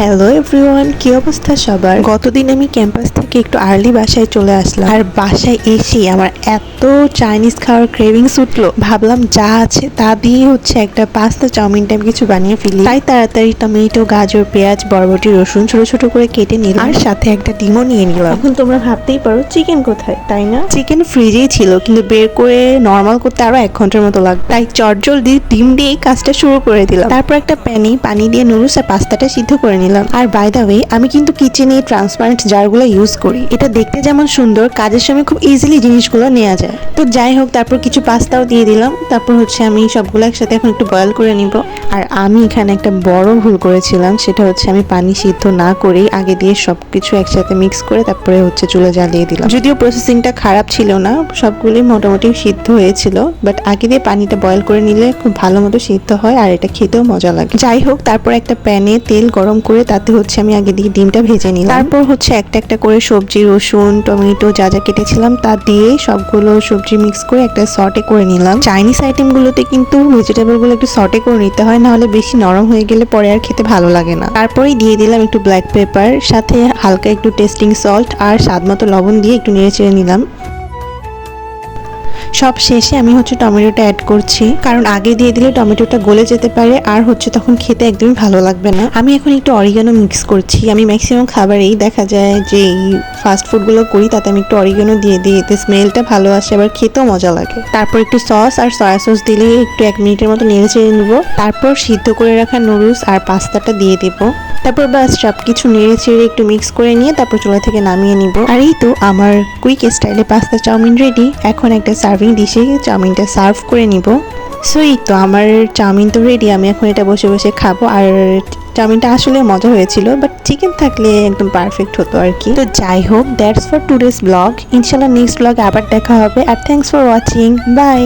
Hello everyone, কি অবস্থা সবার? গতদিন আমি ক্যাম্পাস থেকে একটু আর্লি বাসায় চলে আসলাম, আর বাসায় এসে আমার এত চাইনিজ খাওয়ার ক্রেভিংস উঠলো, ভাবলাম যা আছে তা দিয়ে একটা পাস্তা চাউমিন টাইপ কিছু বানিয়ে ফেলি। তাই তাড়াতাড়ি টমেটো, গাজর, পেঁয়াজ, বরবটি, রসুন ছোট ছোট করে কেটে নিলাম, আর সাথে একটা ডিমও নিয়ে নিলাম। এখন তোমরা ভাবতেই পারো চিকেন কোথায়, তাই না? চিকেন ফ্রিজেই ছিল, কিন্তু বের করে নর্মাল করতে আরো 1 ঘন্টার মতো লাগবে। তাই চটজলদি ডিম দিয়ে কাজটা শুরু করে দিলাম। তারপর একটা প্যানে পানি দিয়ে নুডলস আর পাস্তাটা সিদ্ধ করে নিলাম। আর বাই দ্য ওয়ে, আমি কিন্তু কিচেনে ট্রান্সপারেন্ট জারগুলো ইউজ করি। এটা দেখতে যেমন সুন্দর, কাজের সময় খুব ইজিলি জিনিসগুলো নেওয়া যায়। তো যাই হোক, তারপর কিছু পাস্তাও দিয়ে দিলাম। তারপর আমি সবগুলো একসাথে এখন একটু বয়েল করে নিব। আর আমি এখানে একটা বড় ভুল করেছিলাম, সেটা আমি পানি সিদ্ধ না করেই আগে দিয়ে সবকিছু একসাথে মিক্স করে তারপরে চুলা জ্বালিয়ে দিলাম। যদিও প্রসেসিংটা খারাপ ছিল না, সবগুলোই মোটামুটি সিদ্ধ হয়েছিল, বাট আগে দিয়ে পানিটা বয়েল করে নিলে খুব ভালো মতো সিদ্ধ হয় আর এটা খেতেও মজা লাগে। যাই হোক, তারপর একটা প্যানে তেল গরম করে তাতে আমি আগে দিয়ে ডিমটা ভেজে নিলাম। তারপর একটা একটা করে সবজি, রসুন, টমেটো যা যা কেটেছিলাম তা দিয়ে সবগুলো সবজি মিক্স করে একটা সটে করে নিলাম। চাইনিজ আইটেমগুলোতে কিন্তু ভেজিটেবলগুলো একটু সটে করে নিতে হয়, নাহলে বেশি নরম হয়ে গেলে পরে আর খেতে ভালো লাগে না। তারপরেই দিয়ে দিলাম একটু ব্ল্যাক পেপার, সাথে হালকা একটু টেস্টিং সল্ট আর স্বাদ মতো লবণ দিয়ে একটু নেড়ে চেড়ে নিলাম। সব শেষে আমি টমেটোটা অ্যাড করছি, কারণ আগে দিয়ে দিলে টমেটোটা গলে যেতে পারে আর তখন খেতে একদমই ভালো লাগবে না। আমি এখন একটু অরিগানো মিক্স করছি। আমি ম্যাক্সিমাম খাবারেই দেখা যায় যে এই ফাস্ট ফুডগুলো করি, তাতে আমি একটু অরিগানো দিয়ে দিই, এতে স্মেলটা ভালো আসে, আবার খেতেও মজা লাগে। তারপর একটু সস আর সয়া সস দিলে একটু 1 মিনিটের মতো নেড়ে চেড়ে নেবো। তারপর সিদ্ধ করে রাখা নুডলস আর পাস্তাটা দিয়ে দেবো। তারপর বাস সব কিছু নেড়ে চেড়ে একটু মিক্স করে নিয়ে তারপর চুলা থেকে নামিয়ে নিব। আর এই তো আমার কুইক স্টাইলে পাস্তা চাউমিন রেডি। এখন একটা সার্ভিং ডিশে চাউমিনটা সার্ভ করে নিব। সো এই তো আমার চাউমিন তো রেডি, আমি এখন এটা বসে বসে খাবো। আর চাউমিনটা আসলে মজা হয়েছিল, বাট চিকেন থাকলে একদম পারফেক্ট হতো আর কি। তো যাই হোক, দ্যাটস ফর টুডেস ব্লগ। ইনশাল্লাহ নেক্সট ব্লগে আবার দেখা হবে। আর থ্যাংকস ফর ওয়াচিং, বাই।